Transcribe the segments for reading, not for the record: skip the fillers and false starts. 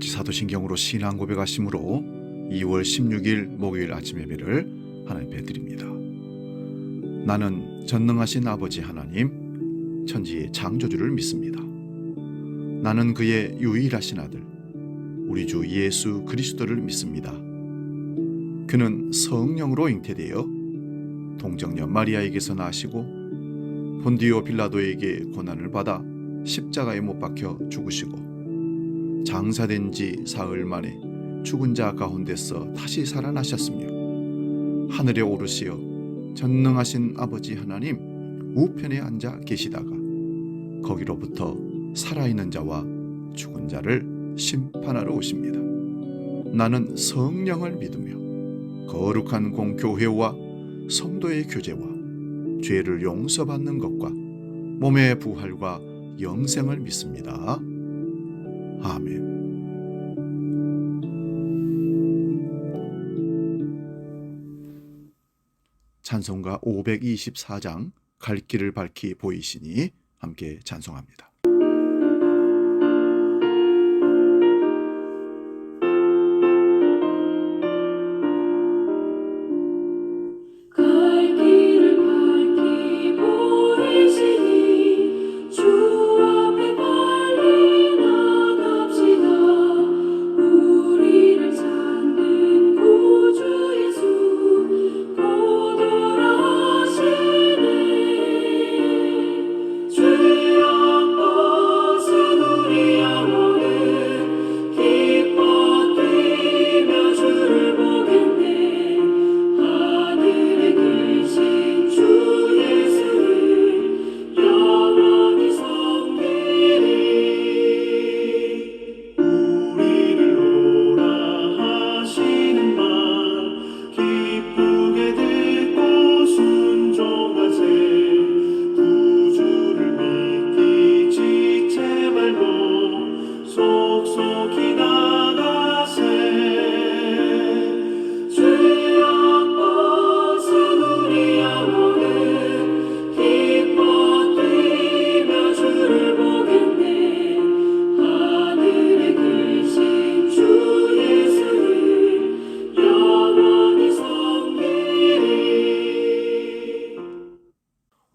같이 사도신경으로 신앙 고백하심으로 2월 16일 목요일 아침 예배를 하나님께 드립니다. 나는 전능하신 아버지 하나님, 천지의 창조주를 믿습니다. 나는 그의 유일하신 아들, 우리 주 예수 그리스도를 믿습니다. 그는 성령으로 잉태되어 동정녀 마리아에게서 나시고 본디오 빌라도에게 고난을 받아 십자가에 못 박혀 죽으시고 장사된 지 사흘 만에 죽은 자 가운데서 다시 살아나셨으며 하늘에 오르시어 전능하신 아버지 하나님 우편에 앉아 계시다가 거기로부터 살아있는 자와 죽은 자를 심판하러 오십니다. 나는 성령을 믿으며 거룩한 공교회와 성도의 교제와 죄를 용서받는 것과 몸의 부활과 영생을 믿습니다. 아멘. 찬송가 524장 갈 길을 밝히 보이시니 함께 찬송합니다.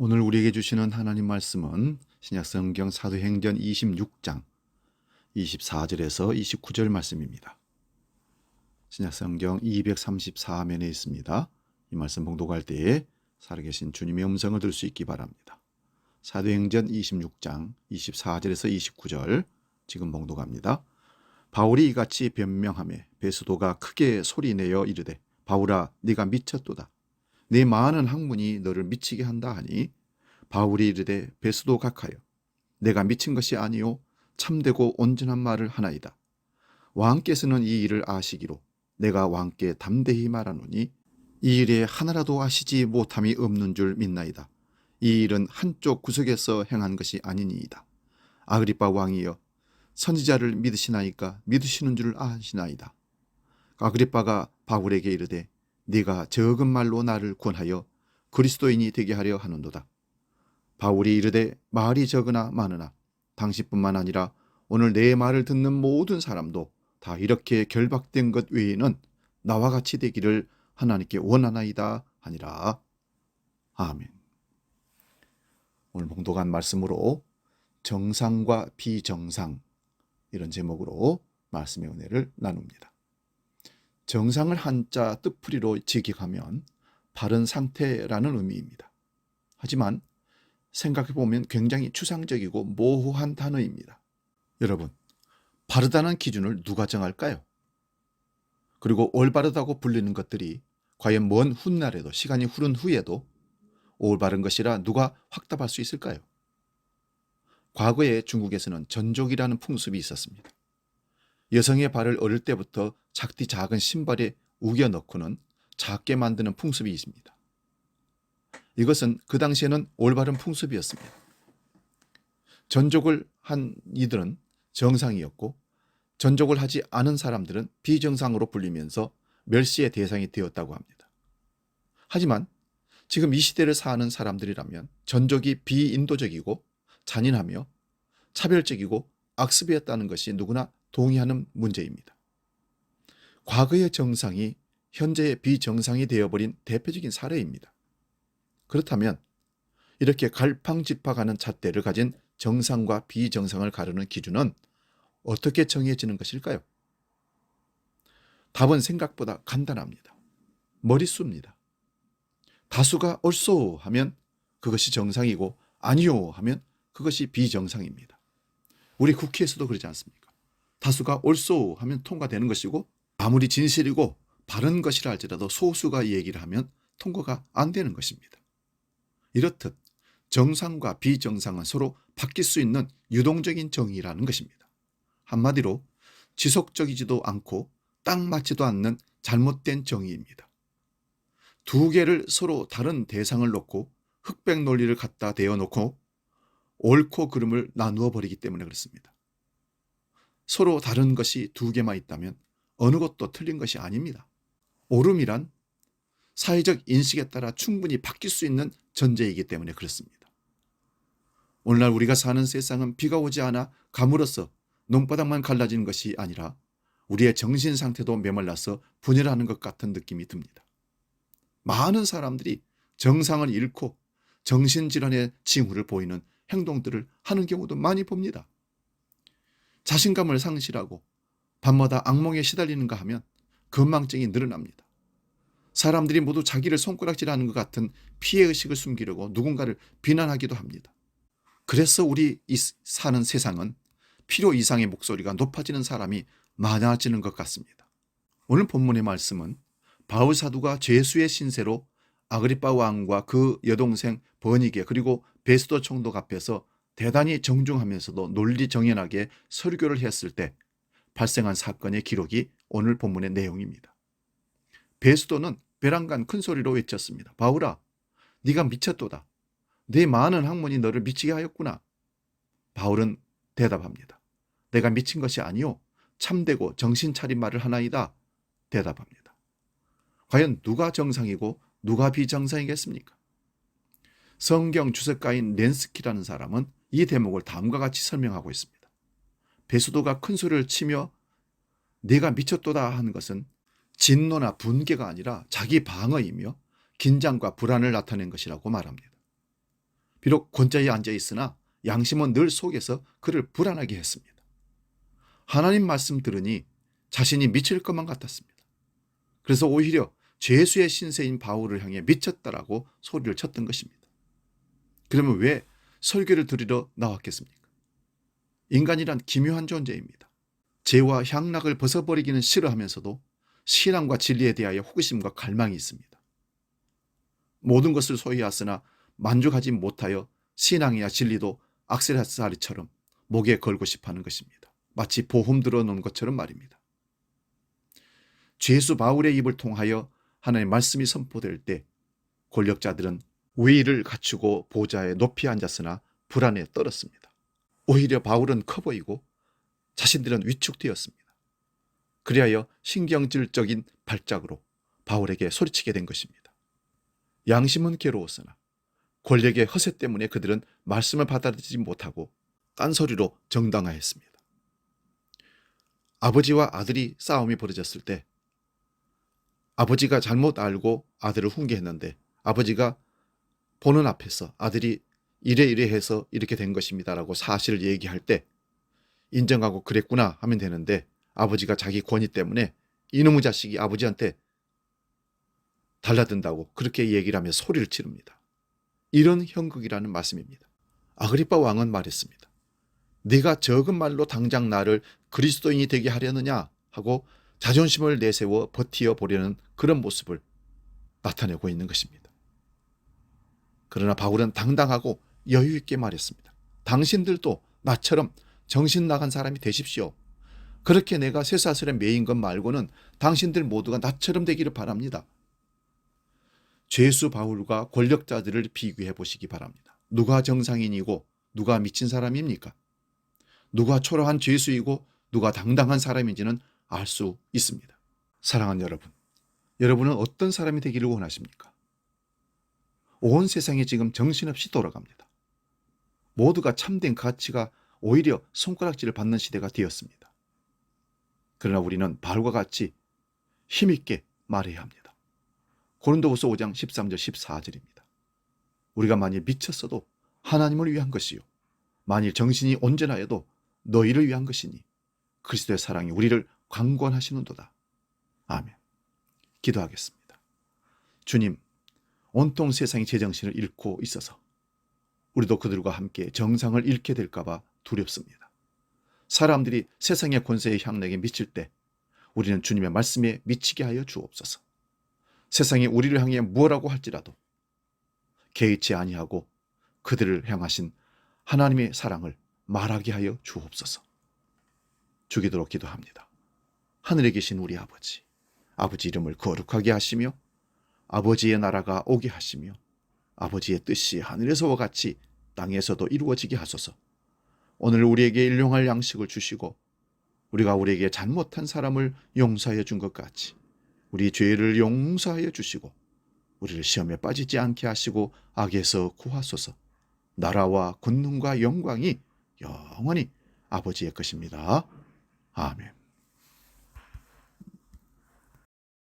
오늘 우리에게 주시는 하나님 말씀은 신약성경 사도행전 26장 24절에서 29절 말씀입니다. 신약성경 234면에 있습니다. 이 말씀 봉독할 때에 살아계신 주님의 음성을 들을 수 있기 바랍니다. 사도행전 26장 24절에서 29절 지금 봉독합니다. 바울이 이같이 변명하며 베스도가 크게 소리내어 이르되 바울아 네가 미쳤도다. 네 많은 학문이 너를 미치게 한다 하니 바울이 이르되 베스도 각하여 내가 미친 것이 아니요 참되고 온전한 말을 하나이다. 왕께서는 이 일을 아시기로 내가 왕께 담대히 말하노니 이 일에 하나라도 아시지 못함이 없는 줄 믿나이다. 이 일은 한쪽 구석에서 행한 것이 아니니이다. 아그리빠 왕이여 선지자를 믿으시나이까 믿으시는 줄 아시나이다. 아그리빠가 바울에게 이르되 네가 적은 말로 나를 권하여 그리스도인이 되게 하려 하는도다. 바울이 이르되 말이 적으나 많으나 당신뿐만 아니라 오늘 내 말을 듣는 모든 사람도 다 이렇게 결박된 것 외에는 나와 같이 되기를 하나님께 원하나이다 하니라. 아멘. 오늘 봉독한 말씀으로 정상과 비정상 이런 제목으로 말씀의 은혜를 나눕니다. 정상을 한자 뜻풀이로 직역하면 바른 상태라는 의미입니다. 하지만 생각해보면 굉장히 추상적이고 모호한 단어입니다. 여러분, 바르다는 기준을 누가 정할까요? 그리고 올바르다고 불리는 것들이 과연 먼 훗날에도 시간이 흐른 후에도 올바른 것이라 누가 확답할 수 있을까요? 과거에 중국에서는 전족이라는 풍습이 있었습니다. 여성의 발을 어릴 때부터 작디 작은 신발에 우겨 넣고는 작게 만드는 풍습이 있습니다. 이것은 그 당시에는 올바른 풍습이었습니다. 전족을 한 이들은 정상이었고 전족을 하지 않은 사람들은 비정상으로 불리면서 멸시의 대상이 되었다고 합니다. 하지만 지금 이 시대를 사는 사람들이라면 전족이 비인도적이고 잔인하며 차별적이고 악습이었다는 것이 누구나 동의하는 문제입니다. 과거의 정상이 현재의 비정상이 되어버린 대표적인 사례입니다. 그렇다면 이렇게 갈팡질팡하는 잣대를 가진 정상과 비정상을 가르는 기준은 어떻게 정해지는 것일까요? 답은 생각보다 간단합니다. 머릿수입니다. 다수가 옳소 하면 그것이 정상이고 아니요 하면 그것이 비정상입니다. 우리 국회에서도 그러지 않습니까? 다수가 옳소 하면 통과되는 것이고 아무리 진실이고 바른 것이라 할지라도 소수가 얘기를 하면 통과가 안 되는 것입니다. 이렇듯 정상과 비정상은 서로 바뀔 수 있는 유동적인 정의라는 것입니다. 한마디로 지속적이지도 않고 딱 맞지도 않는 잘못된 정의입니다. 두 개를 서로 다른 대상을 놓고 흑백 논리를 갖다 대어 놓고 옳고 그름을 나누어 버리기 때문에 그렇습니다. 서로 다른 것이 두 개만 있다면 어느 것도 틀린 것이 아닙니다. 옳음이란 사회적 인식에 따라 충분히 바뀔 수 있는 전제이기 때문에 그렇습니다. 오늘날 우리가 사는 세상은 비가 오지 않아 가물어서 논바닥만 갈라지는 것이 아니라 우리의 정신 상태도 메말라서 분열하는 것 같은 느낌이 듭니다. 많은 사람들이 정상을 잃고 정신질환의 징후를 보이는 행동들을 하는 경우도 많이 봅니다. 자신감을 상실하고 밤마다 악몽에 시달리는가 하면 건망증이 늘어납니다. 사람들이 모두 자기를 손가락질하는 것 같은 피해의식을 숨기려고 누군가를 비난하기도 합니다. 그래서 우리 사는 세상은 필요 이상의 목소리가 높아지는 사람이 많아지는 것 같습니다. 오늘 본문의 말씀은 바울 사도가 죄수의 신세로 아그리빠 왕과 그 여동생 버니게 그리고 베스도 총독 앞에서 대단히 정중하면서도 논리정연하게 설교를 했을 때 발생한 사건의 기록이 오늘 본문의 내용입니다. 베스도는 베란간 큰 소리로 외쳤습니다. 바울아, 네가 미쳤도다. 네 많은 학문이 너를 미치게 하였구나. 바울은 대답합니다. 내가 미친 것이 아니요 참되고 정신 차린 말을 하나이다. 대답합니다. 과연 누가 정상이고 누가 비정상이겠습니까? 성경 주석가인 렌스키라는 사람은 이 대목을 다음과 같이 설명하고 있습니다. 베스도가 큰 소리를 치며 네가 미쳤도다 하는 것은 진노나 분개가 아니라 자기 방어이며 긴장과 불안을 나타낸 것이라고 말합니다. 비록 권자에 앉아 있으나 양심은 늘 속에서 그를 불안하게 했습니다. 하나님 말씀 들으니 자신이 미칠 것만 같았습니다. 그래서 오히려 죄수의 신세인 바울을 향해 미쳤다라고 소리를 쳤던 것입니다. 그러면 왜 설교를 드리러 나왔겠습니까? 인간이란 기묘한 존재입니다. 죄와 향락을 벗어버리기는 싫어하면서도 신앙과 진리에 대하여 호기심과 갈망이 있습니다. 모든 것을 소유하으나 만족하지 못하여 신앙이야 진리도 악세사리처럼 목에 걸고 싶어하는 것입니다. 마치 보험 들어놓은 것처럼 말입니다. 죄수 바울의 입을 통하여 하나님의 말씀이 선포될 때 권력자들은 위를 갖추고 보좌에 높이 앉았으나 불안에 떨었습니다. 오히려 바울은 커 보이고 자신들은 위축되었습니다. 그리하여 신경질적인 발작으로 바울에게 소리치게 된 것입니다. 양심은 괴로웠으나 권력의 허세 때문에 그들은 말씀을 받아들이지 못하고 딴소리로 정당화했습니다. 아버지와 아들이 싸움이 벌어졌을 때 아버지가 잘못 알고 아들을 훈계했는데 아버지가 보는 앞에서 아들이 이래 해서 이렇게 된 것입니다라고 사실을 얘기할 때 인정하고 그랬구나 하면 되는데 아버지가 자기 권위 때문에 이놈의 자식이 아버지한테 달라든다고 그렇게 얘기를 하며 소리를 지릅니다. 이런 형국이라는 말씀입니다. 아그리빠 왕은 말했습니다. 네가 적은 말로 당장 나를 그리스도인이 되게 하려느냐 하고 자존심을 내세워 버티어 보려는 그런 모습을 나타내고 있는 것입니다. 그러나 바울은 당당하고 여유 있게 말했습니다. 당신들도 나처럼 정신 나간 사람이 되십시오. 그렇게 내가 쇠사슬에 매인 것 말고는 당신들 모두가 나처럼 되기를 바랍니다. 죄수 바울과 권력자들을 비교해 보시기 바랍니다. 누가 정상인이고 누가 미친 사람입니까? 누가 초라한 죄수이고 누가 당당한 사람인지는 알 수 있습니다. 사랑하는 여러분, 여러분은 어떤 사람이 되기를 원하십니까? 온 세상이 지금 정신없이 돌아갑니다. 모두가 참된 가치가 오히려 손가락질을 받는 시대가 되었습니다. 그러나 우리는 바울과 같이 힘있게 말해야 합니다. 고린도후서 5장 13절 14절입니다. 우리가 만일 미쳤어도 하나님을 위한 것이요 만일 정신이 온전하여도 너희를 위한 것이니 그리스도의 사랑이 우리를 강권하시는도다. 아멘. 기도하겠습니다. 주님, 온통 세상이 제정신을 잃고 있어서 우리도 그들과 함께 정상을 잃게 될까 봐 두렵습니다. 사람들이 세상의 권세의 향락에 미칠 때 우리는 주님의 말씀에 미치게 하여 주옵소서. 세상이 우리를 향해 무엇라고 할지라도 개의치 아니하고 그들을 향하신 하나님의 사랑을 말하게 하여 주옵소서. 주기도록 기도합니다. 하늘에 계신 우리 아버지, 아버지 이름을 거룩하게 하시며 아버지의 나라가 오게 하시며 아버지의 뜻이 하늘에서와 같이 땅에서도 이루어지게 하소서. 오늘 우리에게 일용할 양식을 주시고 우리가 우리에게 잘못한 사람을 용서하여 준 것 같이 우리 죄를 용서하여 주시고 우리를 시험에 빠지지 않게 하시고 악에서 구하소서. 나라와 권능과 영광이 영원히 아버지의 것입니다. 아멘.